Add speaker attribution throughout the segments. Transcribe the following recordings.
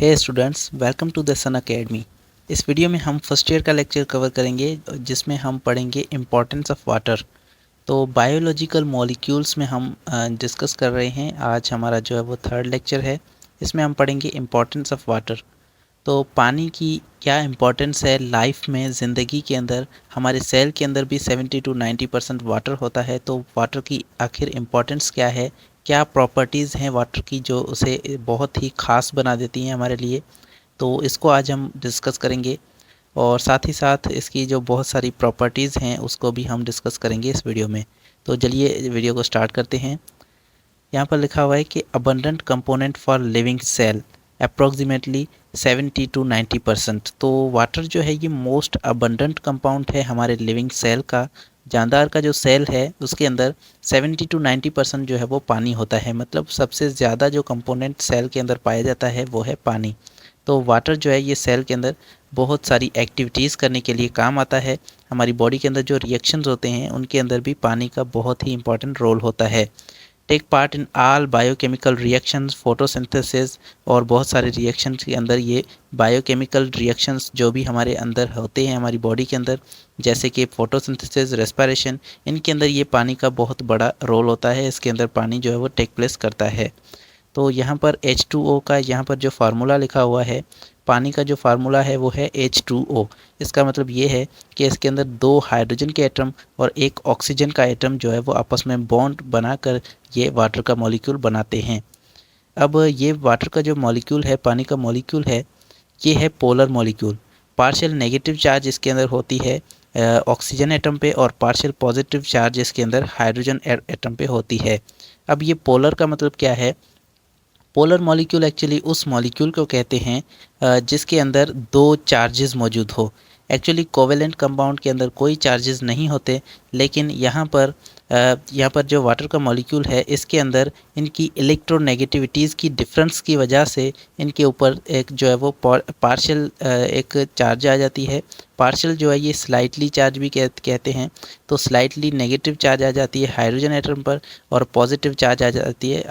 Speaker 1: Hey students, welcome to the Sun Academy. इस video में हम फर्स्ट ईयर का लेक्चर कवर करेंगे जिसमें हम पढ़ेंगे इम्पोर्टेंस ऑफ वाटर। तो बायोलॉजिकल मॉलिक्यूल्स में हम डिस्कस कर रहे हैं। आज हमारा जो है वो थर्ड लेक्चर है। इसमें हम पढ़ेंगे इम्पोर्टेंस ऑफ वाटर। तो पानी की क्या इम्पोर्टेंस है लाइफ में, ज़िंदगी के अंदर। हमारे सेल के अंदर भी 70 to 90% वाटर होता है। तो वाटर की आखिर इम्पोर्टेंस क्या है, क्या प्रॉपर्टीज़ हैं वाटर की जो उसे बहुत ही ख़ास बना देती हैं हमारे लिए। तो इसको आज हम डिस्कस करेंगे और साथ ही साथ इसकी जो बहुत सारी प्रॉपर्टीज़ हैं उसको भी हम डिस्कस करेंगे इस वीडियो में। तो चलिए वीडियो को स्टार्ट करते हैं। यहाँ पर लिखा हुआ है कि abundant component for living cell approximately 70 to 90%। तो वाटर जो है ये मोस्ट अबंडेंट कंपाउंड है हमारे लिविंग सेल का। जानदार का जो सेल है उसके अंदर 70 to 90% जो है वो पानी होता है। मतलब सबसे ज़्यादा जो कंपोनेंट सेल के अंदर पाया जाता है वो है पानी। तो वाटर जो है ये सेल के अंदर बहुत सारी एक्टिविटीज़ करने के लिए काम आता है। हमारी बॉडी के अंदर जो रिएक्शंस होते हैं उनके अंदर भी पानी का बहुत ही इंपॉर्टेंट रोल होता है। Take part in all biochemical reactions, photosynthesis और बहुत सारे रिएक्शंस के अंदर ये बायोकेमिकल रिएक्शंस जो भी हमारे अंदर होते हैं हमारी बॉडी के अंदर, जैसे कि फोटोसिंथेसिस, रेस्पिरेशन, इनके अंदर ये पानी का बहुत बड़ा रोल होता है। इसके अंदर पानी जो है वो टेक प्लेस करता है। तो यहाँ पर H2O का यहाँ पर जो फार्मूला लिखा हुआ है, पानी का जो फार्मूला है वो है H2O। इसका मतलब ये है कि इसके अंदर 2 हाइड्रोजन के एटम और 1 ऑक्सीजन का एटम जो है वो आपस में बॉन्ड बनाकर ये वाटर का मॉलिक्यूल बनाते हैं। अब ये वाटर का जो मॉलिक्यूल है, पानी का मॉलिक्यूल है, ये है polar molecule. Partial negative charge इसके अंदर होती है ऑक्सीजन एटम पे और पार्शियल पॉजिटिव चार्ज इसके अंदर हाइड्रोजन एटम पे होती है। अब ये पोलर का मतलब क्या है? पोलर मॉलिक्यूल एक्चुअली उस मॉलिक्यूल को कहते हैं जिसके अंदर 2 चार्जेस मौजूद हो। एक्चुअली कोवेलेंट कंपाउंड के अंदर कोई चार्जेस नहीं होते, लेकिन यहाँ पर जो वाटर का मॉलिक्यूल है इसके अंदर इनकी इलेक्ट्रोनेगेटिविटीज़ की डिफरेंस की वजह से इनके ऊपर एक जो है वो पार्शियल एक चार्ज आ जाती है। पार्शियल जो है ये स्लाइटली चार्ज भी कहते हैं। तो स्लाइटली नेगेटिव चार्ज आ जाती है हाइड्रोजन एटम पर और पॉजिटिव चार्ज आ जाती है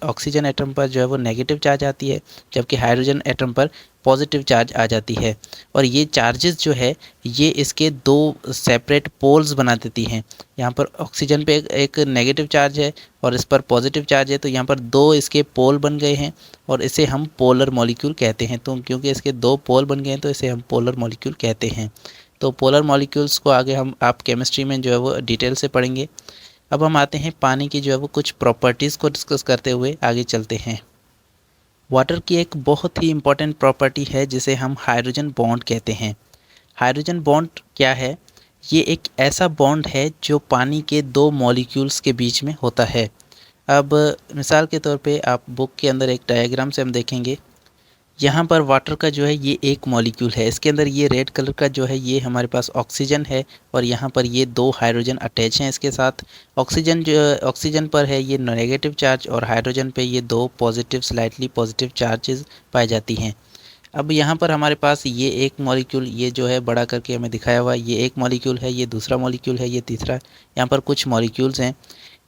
Speaker 1: ऑक्सीजन एटम पर जो है वो नेगेटिव चार्ज आती है, जबकि हाइड्रोजन एटम पर पॉजिटिव चार्ज आ जाती है। और ये चार्जेस जो है ये इसके 2 सेपरेट पोल्स बना देती हैं। यहाँ पर ऑक्सीजन पे एक नेगेटिव चार्ज है और इस पर पॉजिटिव चार्ज है, तो यहाँ पर 2 इसके पोल बन गए हैं और इसे हम पोलर मॉलिक्यूल कहते हैं। तो क्योंकि इसके 2 पोल बन गए हैं तो इसे हम पोलर मॉलिक्यूल कहते हैं। तो पोलर मॉलिक्यूल्स को आगे आप केमिस्ट्री में जो है वो डिटेल से पढ़ेंगे। अब हम आते हैं पानी की जो है वो कुछ प्रॉपर्टीज़ को डिस्कस करते हुए आगे चलते हैं। वाटर की एक बहुत ही इम्पॉर्टेंट प्रॉपर्टी है जिसे हम हाइड्रोजन बॉन्ड कहते हैं। हाइड्रोजन बॉन्ड क्या है? ये एक ऐसा बॉन्ड है जो पानी के 2 मॉलिक्यूल्स के बीच में होता है। अब मिसाल के तौर पे आप बुक के अंदर एक डायग्राम से हम देखेंगे। यहाँ पर वाटर का जो है ये एक मॉलिक्यूल है, इसके अंदर ये रेड कलर का जो है ये हमारे पास ऑक्सीजन है और यहाँ पर ये 2 हाइड्रोजन अटैच हैं इसके साथ। ऑक्सीजन पर है ये नेगेटिव चार्ज और हाइड्रोजन पे ये 2 पॉजिटिव स्लाइटली पॉजिटिव चार्जेस पाई जाती हैं। अब यहाँ पर हमारे पास ये एक मॉलिक्यूल, ये जो है बड़ा करके हमें दिखाया हुआ है, ये एक मॉलिक्यूल है, ये दूसरा मॉलिक्यूल है, ये तीसरा। यहाँ पर कुछ मॉलिक्यूल्स हैं।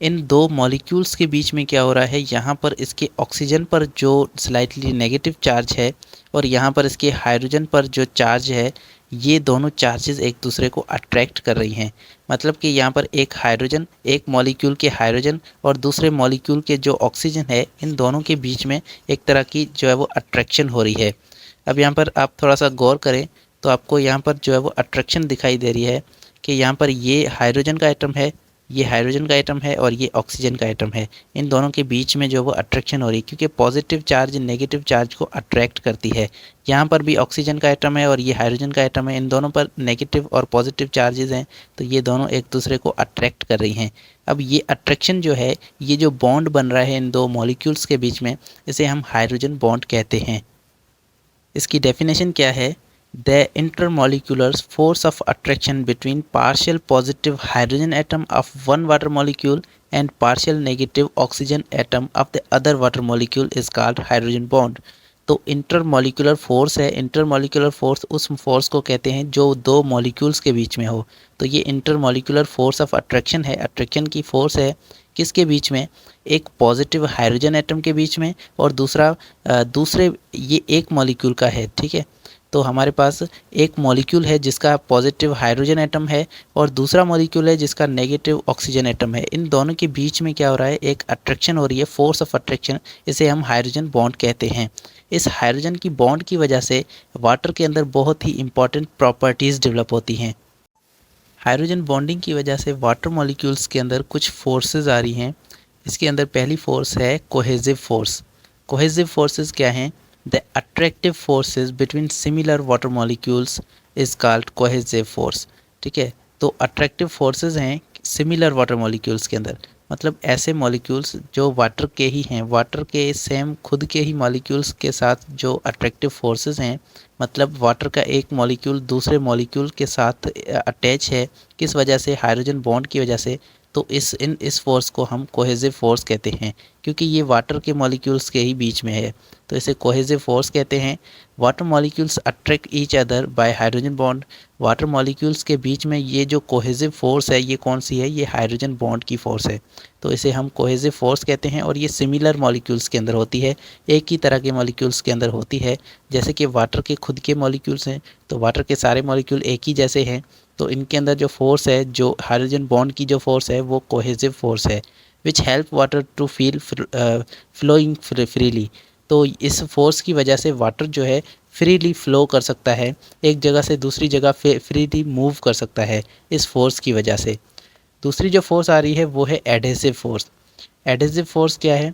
Speaker 1: इन 2 मॉलिक्यूल्स के बीच में क्या हो रहा है? यहाँ पर इसके ऑक्सीजन पर जो स्लाइटली नेगेटिव चार्ज है और यहाँ पर इसके हाइड्रोजन पर जो चार्ज है, ये दोनों चार्जेस एक दूसरे को अट्रैक्ट कर रही हैं। मतलब कि यहाँ पर एक मॉलिक्यूल के हाइड्रोजन और दूसरे मॉलिक्यूल के जो ऑक्सीजन है, इन दोनों के बीच में एक तरह की जो है वो अट्रैक्शन हो रही है। अब यहाँ पर आप थोड़ा सा गौर करें तो आपको यहाँ पर जो है वो अट्रैक्शन दिखाई दे रही है कि यहाँ पर ये हाइड्रोजन का एटम है, ये हाइड्रोजन का एटम है और ये ऑक्सीजन का एटम है। इन दोनों के बीच में जो वो अट्रैक्शन हो रही है क्योंकि पॉजिटिव चार्ज नेगेटिव चार्ज को अट्रैक्ट करती है। यहाँ पर भी ऑक्सीजन का एटम है और ये हाइड्रोजन का एटम है, इन दोनों पर नेगेटिव और पॉजिटिव चार्जेस हैं, तो ये दोनों एक दूसरे को अट्रैक्ट कर रही हैं। अब ये अट्रैक्शन जो है, ये जो बॉन्ड बन रहा है इन 2 मॉलिक्यूल्स के बीच में, इसे हम हाइड्रोजन बॉन्ड कहते हैं। इसकी डेफिनेशन क्या है? The intermolecular force of attraction between partial positive hydrogen atom of one water molecule and partial negative oxygen atom of the other water molecule is called hydrogen bond। तो intermolecular force है। Intermolecular force उस force को कहते हैं जो 2 molecules के बीच में हो। तो ये इंटरमॉलिक्यूलर फोर्स ऑफ अट्रैक्शन है, अट्रैक्शन की फोर्स है किसके बीच में, एक पॉजिटिव हाइड्रोजन एटम के बीच में और दूसरे ये एक मॉलिक्यूल का है, ठीक है। तो हमारे पास एक मॉलिक्यूल है जिसका पॉजिटिव हाइड्रोजन एटम है और दूसरा मॉलिक्यूल है जिसका नेगेटिव ऑक्सीजन एटम है। इन दोनों के बीच में क्या हो रहा है, एक अट्रैक्शन हो रही है, फोर्स ऑफ अट्रैक्शन, इसे हम हाइड्रोजन बॉन्ड कहते हैं। इस हाइड्रोजन की बॉन्ड की वजह से वाटर के अंदर बहुत ही इंपॉर्टेंट प्रॉपर्टीज़ डेवलप होती हैं। हाइड्रोजन बॉन्डिंग की वजह से वाटर मॉलिक्यूल्स के अंदर कुछ फोर्सेस आ रही हैं। इसके अंदर पहली फोर्स है कोहेसिव फोर्स। कोहेसिव फोर्सेस क्या हैं? The attractive forces between similar water molecules is called cohesive force, ठीक है। तो अट्रैक्टिव फोर्सेस हैं सिमिलर वाटर मॉलिक्यूल्स के अंदर, मतलब ऐसे मॉलिक्यूल्स जो वाटर के ही हैं, वाटर के सेम खुद के ही मॉलिक्यूल्स के साथ जो अट्रैक्टिव फोर्सेस हैं, मतलब वाटर का एक मॉलिक्यूल दूसरे मॉलिक्यूल के साथ अटैच है, किस वजह से, हाइड्रोजन बॉन्ड की वजह से। तो इस फोर्स को हम कोहेसिव फोर्स कहते हैं, क्योंकि ये वाटर के मॉलिक्यूल्स के ही बीच में है, तो इसे कोहेसिव फोर्स कहते हैं। Water molecules attract each other by hydrogen bond. Water molecules के बीच में ये जो कोहेसिव फोर्स है, ये कौन सी है? ये हाइड्रोजन बॉन्ड की फोर्स है, तो इसे हम कोहेसिव फोर्स कहते हैं। और ये सिमिलर मॉलिक्यूल्स के अंदर होती है, एक ही तरह के मॉलिक्यूल्स के अंदर होती है। जैसे कि वाटर के खुद के मॉलिक्यूल्स हैं, तो वाटर के सारे मॉलिक्यूल एक ही जैसे हैं, तो इनके अंदर जो फोर्स है, जो हाइड्रोजन बॉन्ड की जो फोर्स है, वो कोहेसिव फोर्स है, which help water to feel flowing freely. तो इस फोर्स की वजह से वाटर जो है फ्रीली फ्लो कर सकता है, एक जगह से दूसरी जगह फ्रीली मूव कर सकता है इस फोर्स की वजह से। दूसरी जो फोर्स आ रही है वो है एडहेसिव फोर्स। एडहेसिव फोर्स क्या है?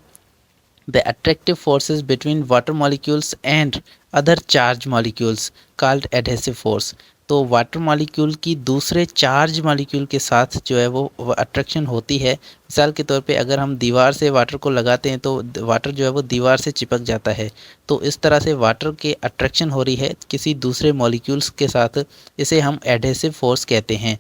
Speaker 1: The attractive forces between water molecules and other charge molecules called adhesive force. तो वाटर मॉलिक्यूल की दूसरे चार्ज मॉलिक्यूल के साथ जो है वो अट्रैक्शन होती है। मिसाल के तौर पे अगर हम दीवार से वाटर को लगाते हैं तो वाटर जो है वो दीवार से चिपक जाता है, तो इस तरह से वाटर के अट्रैक्शन हो रही है किसी दूसरे मॉलिक्यूल्स के साथ, इसे हम एडहेसिव फोर्स कहते हैं।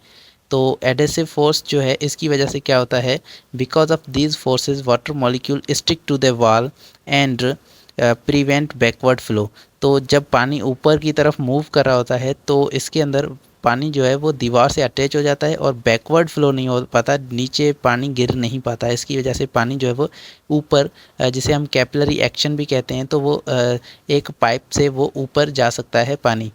Speaker 1: तो एडहेसिव फोर्स जो है इसकी वजह से क्या होता है, because of these forces water molecule stick to the wall and prevent backward flow. तो जब पानी ऊपर की तरफ मूव कर रहा होता है तो इसके अंदर पानी जो है वो दीवार से अटैच हो जाता है और बैकवर्ड फ्लो नहीं हो पाता, नीचे पानी गिर नहीं पाता। इसकी वजह से पानी जो है वो ऊपर, जिसे हम कैपिलरी एक्शन भी कहते हैं, तो वो एक पाइप से वो ऊपर जा सकता है पानी।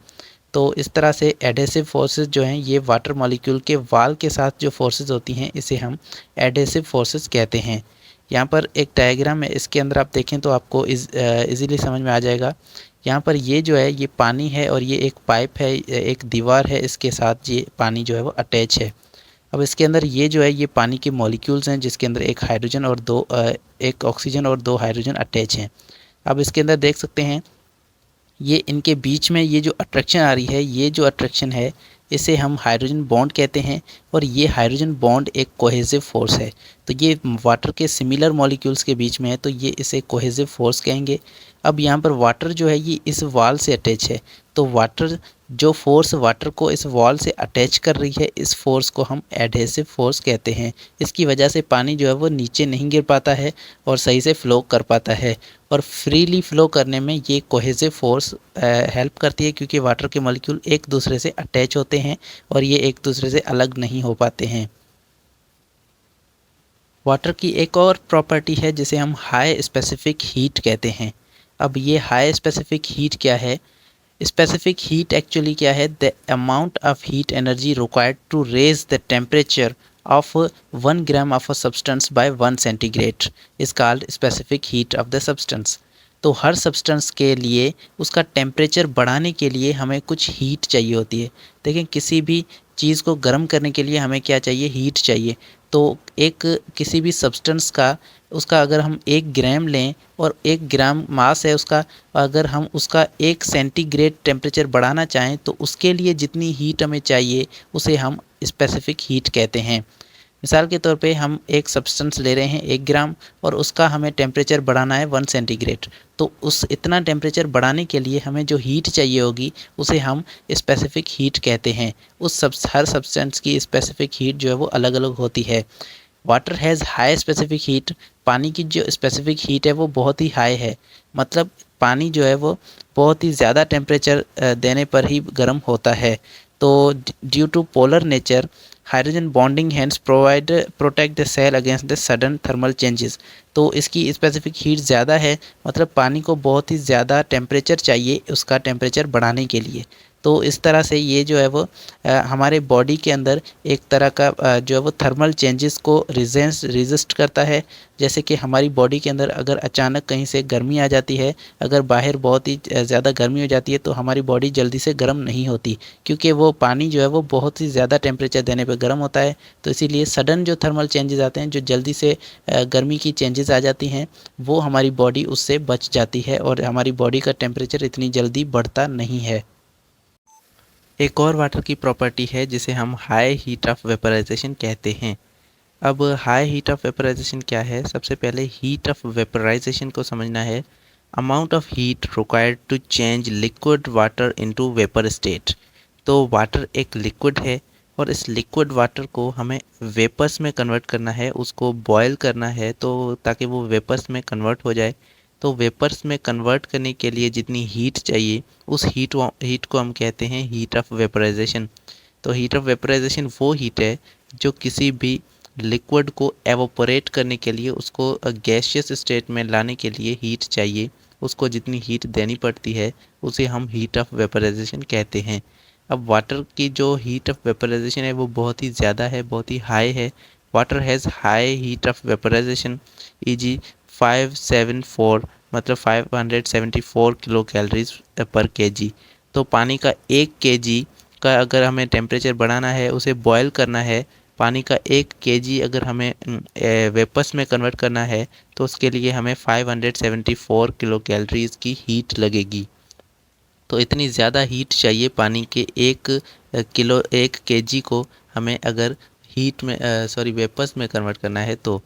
Speaker 1: तो इस तरह से एडहेसिव फोर्सेस जो हैं ये वाटर मॉलिक्यूल के वाल के साथ जो फोर्सेस होती हैं इसे हम एडहेसिव फोर्सेस कहते हैं। यहाँ पर एक डायग्राम है, इसके अंदर आप देखें तो आपको इजीली समझ में आ जाएगा। यहाँ पर ये जो है ये पानी है और ये एक पाइप है, एक दीवार है, इसके साथ ये पानी जो है वो अटैच है। अब इसके अंदर ये जो है ये पानी के मॉलिक्यूल्स हैं जिसके अंदर एक हाइड्रोजन और एक ऑक्सीजन और 2 हाइड्रोजन अटैच हैं। अब इसके अंदर देख सकते हैं ये इनके बीच में ये जो अट्रैक्शन आ रही है, ये जो अट्रैक्शन है इसे हम हाइड्रोजन बॉन्ड कहते हैं और ये हाइड्रोजन बॉन्ड एक कोहेसिव फोर्स है। तो ये वाटर के सिमिलर मॉलिक्यूल्स के बीच में है, तो ये इसे कोहेसिव फोर्स कहेंगे। अब यहाँ पर वाटर जो है ये इस वॉल से अटैच है, तो वाटर जो फोर्स वाटर को इस वॉल से अटैच कर रही है, इस फोर्स को हम एडहेसिव फोर्स कहते हैं। इसकी वजह से पानी जो है वो नीचे नहीं गिर पाता है और सही से फ्लो कर पाता है, और फ्रीली फ्लो करने में ये कोहेसिव फोर्स हेल्प करती है, क्योंकि वाटर के मॉलिक्यूल एक दूसरे से अटैच होते हैं और ये एक दूसरे से अलग नहीं हो पाते हैं। वाटर की एक और प्रॉपर्टी है जिसे हम हाई स्पेसिफिक हीट कहते हैं। अब ये हाई स्पेसिफिक हीट क्या है? स्पेसिफिक हीट एक्चुअली क्या है? The amount of heat energy required to raise the temperature of 1 gram of a substance by 1 centigrade is called specific heat of the substance। तो हर substance के लिए उसका temperature बढ़ाने के लिए हमें कुछ हीट चाहिए होती है। देखें, किसी भी चीज़ को गर्म करने के लिए हमें क्या चाहिए? हीट चाहिए। तो एक किसी भी सब्सटेंस का, उसका अगर हम 1 ग्राम लें और 1 ग्राम मास है उसका, अगर हम उसका 1 सेंटीग्रेड टेम्परेचर बढ़ाना चाहें तो उसके लिए जितनी हीट हमें चाहिए उसे हम स्पेसिफिक हीट कहते हैं। मिसाल के तौर पे हम एक सब्सटेंस ले रहे हैं 1 ग्राम और उसका हमें टेम्परेचर बढ़ाना है 1 सेंटीग्रेड, तो उस इतना टेम्परेचर बढ़ाने के लिए हमें जो हीट चाहिए होगी उसे हम स्पेसिफिक हीट कहते हैं। हर सब्सटेंस की स्पेसिफिक हीट जो है वो अलग अलग होती है। Water has high specific heat. पानी की जो स्पेसिफिक हीट है वो बहुत ही हाई है, मतलब पानी जो है वो बहुत ही ज़्यादा टेम्परेचर देने पर ही गर्म होता है। तो due to polar nature hydrogen bonding hands protect the cell against the sudden thermal changes. तो इसकी स्पेसिफिक हीट ज़्यादा है, मतलब पानी को बहुत ही ज़्यादा टेम्परेचर चाहिए उसका टेम्परेचर बढ़ाने के लिए। तो इस तरह से ये जो है वो हमारे बॉडी के अंदर एक तरह का जो है वो थर्मल चेंजेस को रेजिस्ट करता है। जैसे कि हमारी बॉडी के अंदर अगर अचानक कहीं से गर्मी आ जाती है, अगर बाहर बहुत ही ज़्यादा गर्मी हो जाती है तो हमारी बॉडी जल्दी से गर्म नहीं होती, क्योंकि वो पानी जो है वो बहुत ही ज़्यादा टेम्परेचर देने पे गर्म होता है। तो इसीलिए सडन जो थर्मल चेंजेस आते हैं, जो जल्दी से गर्मी की चेंजेस आ जाती हैं, वो हमारी बॉडी उससे बच जाती है और हमारी बॉडी का टेम्परेचर इतनी जल्दी बढ़ता नहीं है। एक और वाटर की प्रॉपर्टी है जिसे हम हाई हीट ऑफ वेपराइजेशन कहते हैं। अब हाई हीट ऑफ वेपराइजेशन क्या है? सबसे पहले हीट ऑफ वेपराइजेशन को समझना है। Amount of heat required to change liquid water into vapour state. तो वाटर एक लिक्विड है और इस लिक्विड वाटर को हमें वेपर्स में कन्वर्ट करना है, उसको बॉयल करना है तो ताकि वो वेपर्स में कन्वर्ट हो जाए। तो वेपर्स में कन्वर्ट करने के लिए जितनी हीट चाहिए, उस हीट को हम कहते हैं हीट ऑफ वेपराइजेशन। तो हीट ऑफ वेपराइजेशन वो हीट है जो किसी भी लिक्विड को एवोपरेट करने के लिए, उसको गैसियस स्टेट में लाने के लिए हीट चाहिए, उसको जितनी हीट देनी पड़ती है उसे हम हीट ऑफ वेपराइजेशन कहते हैं। अब वाटर की जो हीट ऑफ वेपराइजेशन है वो बहुत ही ज़्यादा है, बहुत ही हाई है। Water has high heat of vaporisation easy 574, मतलब 574 किलो कैलोरीज पर केजी। तो पानी का 1 kg का अगर हमें टेम्परेचर बढ़ाना है, उसे बॉयल करना है, पानी का 1 kg अगर हमें वेपर्स में कन्वर्ट करना है तो उसके लिए हमें 574 किलो कैलोरीज की हीट लगेगी। तो इतनी ज़्यादा हीट चाहिए पानी के 1 kg को हमें अगर हीट में वेपर्स में कन्वर्ट करना है। तो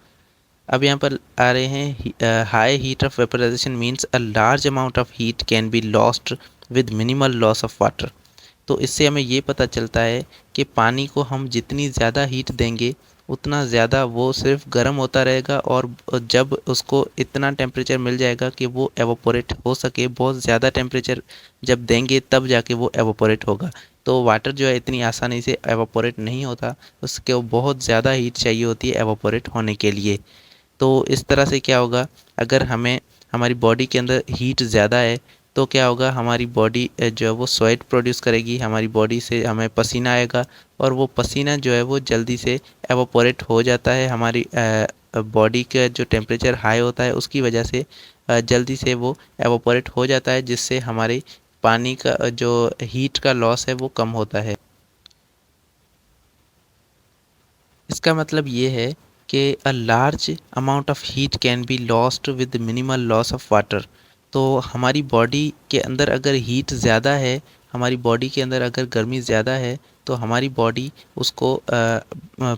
Speaker 1: अब यहाँ पर आ रहे हैं, high heat of vaporisation means a large amount of heat can be lost with minimal loss of water. तो इससे हमें ये पता चलता है कि पानी को हम जितनी ज़्यादा हीट देंगे उतना ज़्यादा वो सिर्फ गर्म होता रहेगा, और जब उसको इतना टेम्परेचर मिल जाएगा कि वो एवोपोरेट हो सके, बहुत ज़्यादा टेम्परेचर जब देंगे तब जाके वो एवोपोरेट होगा। तो वाटर जो है इतनी आसानी से एवोपोरेट नहीं होता, उसके बहुत ज़्यादा हीट चाहिए होती है एवोपोरेट होने के लिए। तो इस तरह से क्या होगा, अगर हमें हमारी बॉडी के अंदर हीट ज़्यादा है तो क्या होगा, हमारी बॉडी जो है वो स्वेट प्रोड्यूस करेगी, हमारी बॉडी से हमें पसीना आएगा और वो पसीना जो है वो जल्दी से एवोपोरेट हो जाता है। हमारी बॉडी का जो टेम्परेचर हाई होता है उसकी वजह से जल्दी से वो एवोपोरेट हो जाता है, जिससे हमारे पानी का जो हीट का लॉस है वो कम होता है। इसका मतलब ये है कि अ large amount of heat can be lost with minimal loss of water. तो हमारी बॉडी के अंदर अगर हीट ज़्यादा है, हमारी बॉडी के अंदर अगर गर्मी ज़्यादा है तो हमारी बॉडी उसको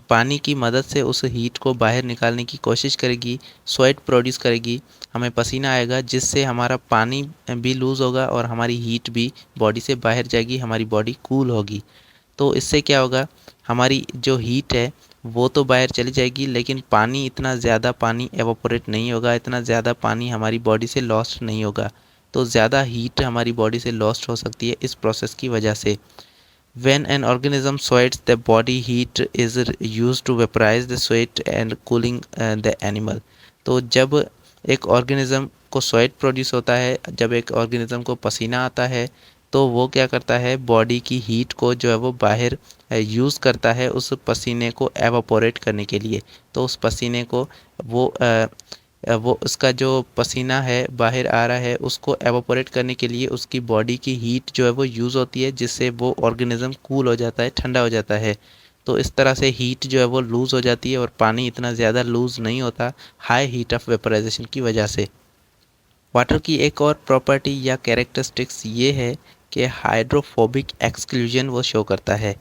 Speaker 1: पानी की मदद से उस हीट को बाहर निकालने की कोशिश करेगी, स्वेट प्रोड्यूस करेगी, हमें पसीना आएगा, जिससे हमारा पानी भी लूज़ होगा और हमारी हीट भी बॉडी से बाहर जाएगी, हमारी बॉडी कूल होगी। तो इससे क्या होगा, हमारी जो हीट है वो तो बाहर चली जाएगी, लेकिन पानी इतना ज़्यादा पानी एवोपोरेट नहीं होगा, इतना ज़्यादा पानी हमारी बॉडी से लॉस्ट नहीं होगा। तो ज़्यादा हीट हमारी बॉडी से लॉस्ट हो सकती है इस प्रोसेस की वजह से। When an organism sweats, the body heat is used to vaporize the sweat and cooling the animal। तो जब एक ऑर्गेनिज्म को स्वेट प्रोड्यूस होता है, जब एक ऑर्गेनिज्म को पसीना आता है तो वो क्या करता है, बॉडी की हीट को जो है वो बाहर यूज़ करता है उस पसीने को एवापोरेट करने के लिए। तो उस पसीने को वो उसका जो पसीना है बाहर आ रहा है उसको एवापोरेट करने के लिए उसकी बॉडी की हीट जो है वो यूज़ होती है, जिससे वो ऑर्गेनिज्म कूल हो जाता है, ठंडा हो जाता है। तो इस तरह से हीट जो है वो लूज़ हो जाती है और पानी इतना ज़्यादा लूज़ नहीं होता हाई हीट ऑफ वेपराइजेशन की वजह से। वाटर की एक और प्रॉपर्टी या कैरेक्टरिस्टिक्स ये है कि हाइड्रोफोबिक एक्सक्लूजन वो शो करता है।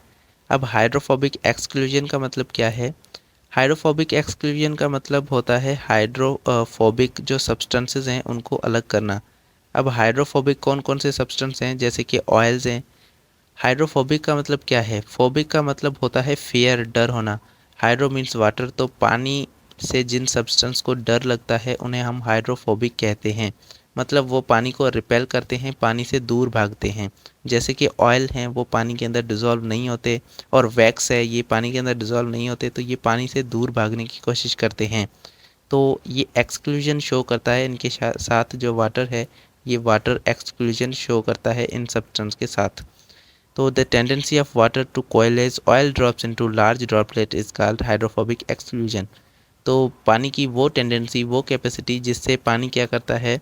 Speaker 1: अब हाइड्रोफोबिक एक्सक्लूजन का मतलब क्या है? हाइड्रोफोबिक एक्सक्लूजन का मतलब होता है हाइड्रोफोबिक जो सब्सटेंसेस हैं उनको अलग करना। अब हाइड्रोफोबिक कौन कौन से सब्सटेंस हैं? जैसे कि ऑयल्स हैं। हाइड्रोफोबिक का मतलब क्या है? फोबिक का मतलब होता है फियर, डर होना। हाइड्रो मीन्स वाटर, तो पानी से जिन सब्सटेंस को डर लगता है उन्हें हम हाइड्रोफोबिक कहते हैं। मतलब वो पानी को रिपेल करते हैं, पानी से दूर भागते हैं। जैसे कि ऑयल हैं वो पानी के अंदर डिज़ोल्व नहीं होते, और वैक्स है ये पानी के अंदर डिज़ोल्व नहीं होते, तो ये पानी से दूर भागने की कोशिश करते हैं। तो ये एक्सक्लूजन शो करता है इनके साथ, जो वाटर है ये वाटर एक्सक्लूजन शो करता है इन सब्सटेंस के साथ। तो the tendency of water to coalesce oil drops into large droplet is called hydrophobic exclusion. तो पानी की वो टेंडेंसी, वो कैपेसिटी जिससे पानी क्या करता है,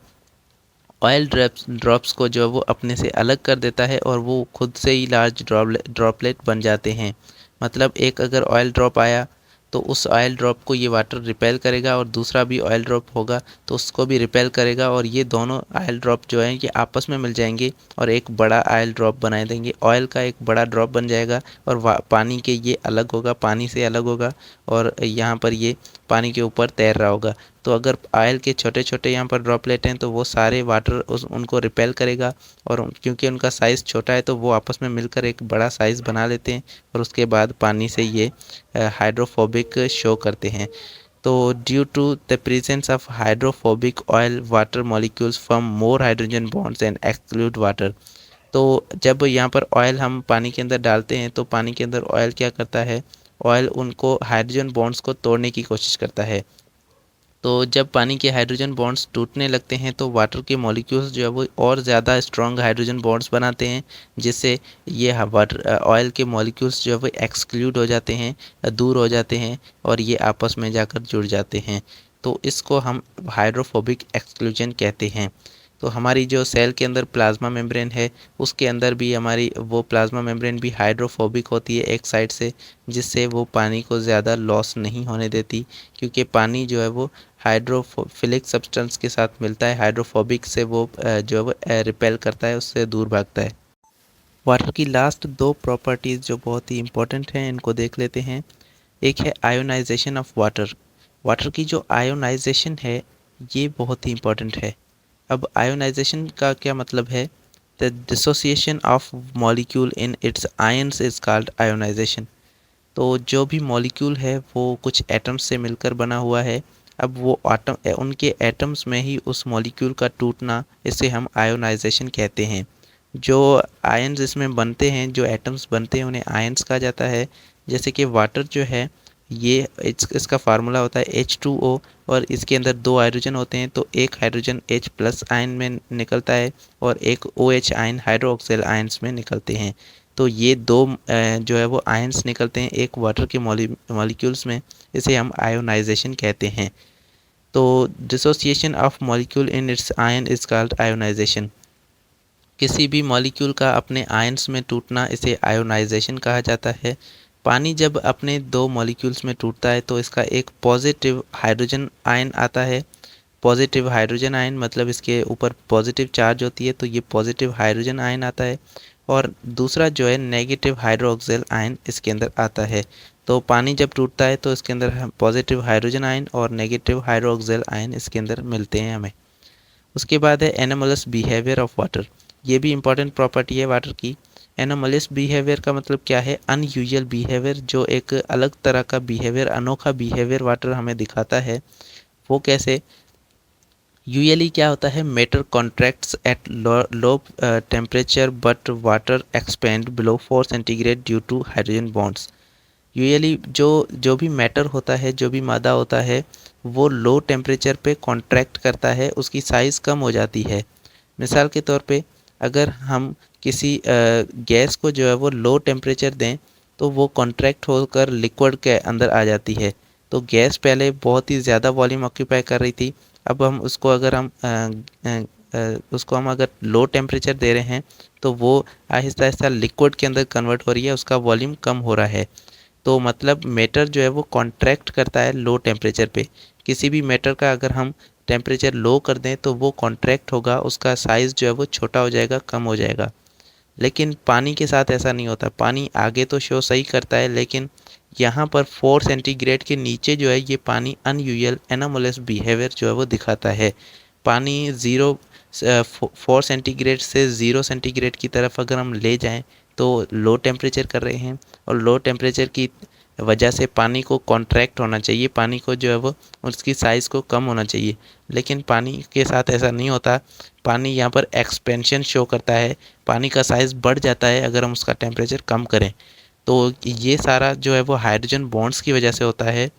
Speaker 1: ऑयल ड्रॉप्स को जो वो अपने से अलग कर देता है और वो खुद से ही लार्ज ड्रॉपलेट बन जाते हैं। मतलब एक अगर ऑयल ड्रॉप आया तो उस ऑयल ड्रॉप को ये वाटर रिपेल करेगा, और दूसरा भी ऑयल ड्रॉप होगा तो उसको भी रिपेल करेगा, और ये दोनों ऑयल ड्रॉप जो हैं ये आपस में मिल जाएंगे और एक बड़ा ऑयल ड्रॉप बना देंगे। ऑयल का एक बड़ा ड्रॉप बन जाएगा और पानी के ये अलग होगा, पानी से अलग होगा, और यहाँ पर ये पानी के ऊपर तैर रहा होगा। तो अगर ऑयल के छोटे छोटे यहाँ पर ड्रॉपलेट हैं तो वो सारे वाटर उनको रिपेल करेगा, और क्योंकि उनका साइज़ छोटा है तो वो आपस में मिलकर एक बड़ा साइज़ बना लेते हैं, और उसके बाद पानी से ये हाइड्रोफोबिक शो करते हैं। तो due to the presence of hydrophobic oil water molecules form more hydrogen bonds and exclude water. तो जब यहाँ पर ऑयल हम पानी के अंदर डालते हैं तो पानी के अंदर ऑयल क्या करता है, ऑयल उनको हाइड्रोजन बॉन्ड्स को तोड़ने की कोशिश करता है। तो जब पानी के हाइड्रोजन बॉन्ड्स टूटने लगते हैं तो वाटर के मॉलिक्यूल्स जो है वो और ज़्यादा स्ट्रॉन्ग हाइड्रोजन बॉन्ड्स बनाते हैं, जिससे ये वाटर ऑयल के मॉलिक्यूल्स जो है वो एक्सक्लूड हो जाते हैं, दूर हो जाते हैं, और ये आपस में जाकर जुड़ जाते हैं। तो इसको हम हाइड्रोफोबिक एक्सक्लूजन कहते हैं। तो हमारी जो सेल के अंदर प्लाज्मा मेम्ब्रेन है उसके अंदर भी हमारी वो प्लाज्मा मेम्ब्रेन भी हाइड्रोफोबिक होती है एक साइड से, जिससे वो पानी को ज़्यादा लॉस नहीं होने देती, क्योंकि पानी जो है वो हाइड्रोफिलिक सब्सटेंस के साथ मिलता है, हाइड्रोफोबिक से वो जो है वो रिपेल करता है, उससे दूर भागता है। वाटर की लास्ट दो प्रॉपर्टीज़ जो बहुत ही इंपॉर्टेंट हैं इनको देख लेते हैं। एक है आयोनाइजेशन ऑफ वाटर। वाटर की जो आयोनाइजेशन है ये बहुत ही इंपॉर्टेंट है। अब आयोनाइजेशन का क्या मतलब है, the dissociation of molecule in its ions is called ionisation. तो जो भी मॉलिक्यूल है वो कुछ एटम्स से मिलकर बना हुआ है, अब वो आटम उनके एटम्स में ही उस मॉलिक्यूल का टूटना, इसे हम आयोनाइजेशन कहते हैं। जो आयन्स इसमें बनते हैं, जो एटम्स बनते हैं उन्हें आयन्स कहा जाता है। जैसे कि वाटर जो है ये इसका फार्मूला होता है H2O, और इसके अंदर दो हाइड्रोजन होते हैं, तो एक हाइड्रोजन H प्लस आयन में निकलता है और एक OH आयन हाइड्रोक्सिल आयन्स में निकलते हैं। तो ये दो जो है वो आयन्स निकलते हैं एक वाटर के मॉलिक्यूल्स में, इसे हम आयोनाइजेशन कहते हैं। तो dissociation of molecule in its ion is called ionisation. किसी भी मॉलिक्यूल का अपने आयन्स में टूटना इसे आयोनाइजेशन कहा जाता है। पानी जब अपने दो मॉलिक्यूल्स में टूटता है तो इसका एक पॉजिटिव हाइड्रोजन आयन आता है। पॉजिटिव हाइड्रोजन आयन मतलब इसके ऊपर पॉजिटिव चार्ज होती है, तो ये पॉजिटिव हाइड्रोजन आयन आता है, और दूसरा जो है नेगेटिव हाइड्रोक्सिल आयन इसके अंदर आता है। तो पानी जब टूटता है तो इसके अंदर पॉजिटिव हाइड्रोजन आयन और नेगेटिव हाइड्रोक्सिल आयन इसके अंदर मिलते हैं हमें। उसके बाद है एनोमलस बिहेवियर ऑफ वाटर। ये भी इंपॉर्टेंट प्रॉपर्टी है वाटर की। एनोमलस बिहेवियर का मतलब क्या है, अनयूजुअल बिहेवियर, जो एक अलग तरह का बिहेवियर, अनोखा बिहेवियर वाटर हमें दिखाता है। वो कैसे, यूजुअली क्या होता है, matter contracts at low temperature but water expand below 4 centigrade due to hydrogen bonds. Usually जो भी मैटर होता है, जो भी मादा होता है, वो लो टेम्परेचर पे कॉन्ट्रैक्ट करता है, उसकी साइज़ कम हो जाती है। मिसाल के तौर पे अगर हम किसी गैस को जो है वो लो टेम्परेचर दें तो वो कॉन्ट्रैक्ट होकर लिक्विड के अंदर आ जाती है। तो गैस पहले बहुत ही ज़्यादा वॉल्यूम ऑक्यूपाई कर रही थी, अब हम उसको अगर लो टेम्परेचर दे रहे हैं तो वो आहिस्ता आहिस्ता लिक्विड के अंदर कन्वर्ट हो रही है, उसका वॉल्यूम कम हो रहा है। तो मतलब मैटर जो है वो कॉन्ट्रैक्ट करता है लो टेम्परेचर पे। किसी भी मैटर का अगर हम टेम्परेचर लो कर दें तो वो कॉन्ट्रैक्ट होगा, उसका साइज़ जो है वो छोटा हो जाएगा, कम हो जाएगा। लेकिन पानी के साथ ऐसा नहीं होता, पानी आगे तो शो सही करता है, लेकिन यहाँ पर 4 सेंटीग्रेड के नीचे जो है ये पानी अनयूजुअल एनोमलस बिहेवियर जो है वो दिखाता है। पानी 4 सेंटीग्रेड से 0 सेंटीग्रेड की तरफ अगर हम ले जाएं तो लो टेम्परेचर कर रहे हैं, और लो टेम्परेचर की वजह से पानी को कॉन्ट्रैक्ट होना चाहिए, पानी को जो है वो उसकी साइज़ को कम होना चाहिए, लेकिन पानी के साथ ऐसा नहीं होता। पानी यहाँ पर एक्सपेंशन शो करता है, पानी का साइज़ बढ़ जाता है अगर हम उसका टेम्परेचर कम करें। तो ये सारा जो है वो हाइड्रोजन बॉन्ड्स की वजह से होता है।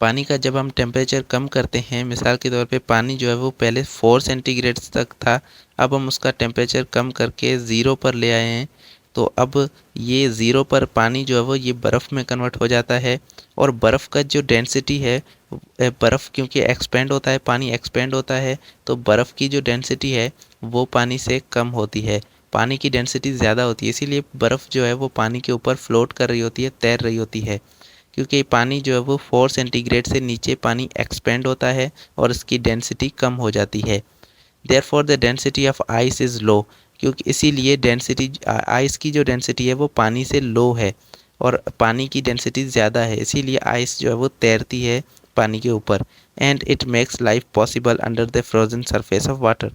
Speaker 1: पानी का जब हम टेम्परेचर कम करते हैं, मिसाल के तौर पे पानी जो है वो पहले 4 सेंटीग्रेड तक था, अब हम उसका टेम्परेचर कम करके 0 पर ले आए हैं, तो अब ये 0 पर पानी जो है वो ये बर्फ़ में कन्वर्ट हो जाता है। और बर्फ़ का जो डेंसिटी है, बर्फ़ क्योंकि एक्सपेंड होता है, पानी एक्सपेंड होता है, तो बर्फ़ की जो डेंसिटी है वो पानी से कम होती है, पानी की डेंसिटी ज़्यादा होती है, इसीलिए बर्फ़ जो है वो पानी के ऊपर फ्लोट कर रही होती है, तैर रही होती है। क्योंकि पानी जो है वो 4 सेंटीग्रेड से नीचे पानी एक्सपेंड होता है और इसकी डेंसिटी कम हो जाती है। Therefore the density of ice is low, क्योंकि इसीलिए डेंसिटी आइस की जो डेंसिटी है वो पानी से लो है और पानी की डेंसिटी ज़्यादा है, इसीलिए आइस जो है वो तैरती है पानी के ऊपर। And it makes life possible under the frozen surface of water.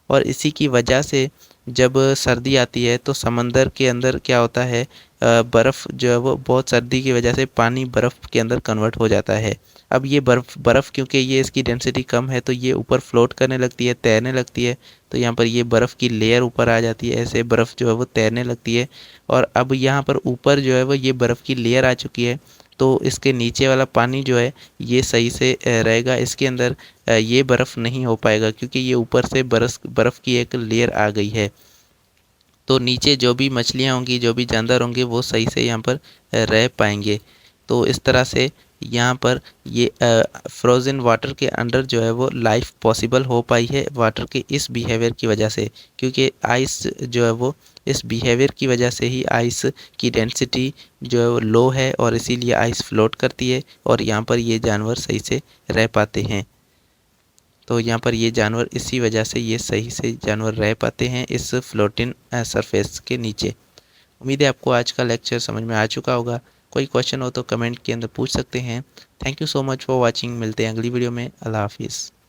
Speaker 1: और इसी की वजह से जब सर्दी आती है तो समंदर के अंदर क्या होता है, बर्फ़ जो है वो बहुत सर्दी की वजह से पानी बर्फ़ के अंदर कन्वर्ट हो जाता है। अब ये बर्फ़ क्योंकि ये इसकी डेंसिटी कम है तो ये ऊपर फ्लोट करने लगती है, तैरने लगती है, तो यहाँ पर ये बर्फ़ की लेयर ऊपर आ जाती है, ऐसे बर्फ़ जो है वो तैरने लगती है। और अब यहाँ पर ऊपर जो है वो ये बर्फ़ की लेयर आ चुकी है, तो इसके नीचे वाला पानी जो है ये सही से रहेगा, इसके अंदर ये बर्फ़ नहीं हो पाएगा क्योंकि ये ऊपर से बर्फ़ की एक लेयर आ गई है। तो नीचे जो भी मछलियाँ होंगी, जो भी जानवर होंगे वो सही से यहाँ पर रह पाएंगे। तो इस तरह से यहाँ पर ये फ्रोज़न वाटर के अंडर जो है वो लाइफ पॉसिबल हो पाई है वाटर के इस बिहेवियर की वजह से, क्योंकि आइस जो है वो इस बिहेवियर की वजह से ही आइस की डेंसिटी जो है वो लो है और इसीलिए आइस फ्लोट करती है और यहाँ पर ये जानवर सही से रह पाते हैं। तो यहाँ पर ये जानवर इसी वजह से ये सही से जानवर रह पाते हैं इस फ्लोटिंग सरफेस के नीचे। उम्मीद है आपको आज का लेक्चर समझ में आ चुका होगा। कोई क्वेश्चन हो तो कमेंट के अंदर पूछ सकते हैं। Thank you so much for watching. मिलते हैं अगली वीडियो में। अल्लाह हाफिज़।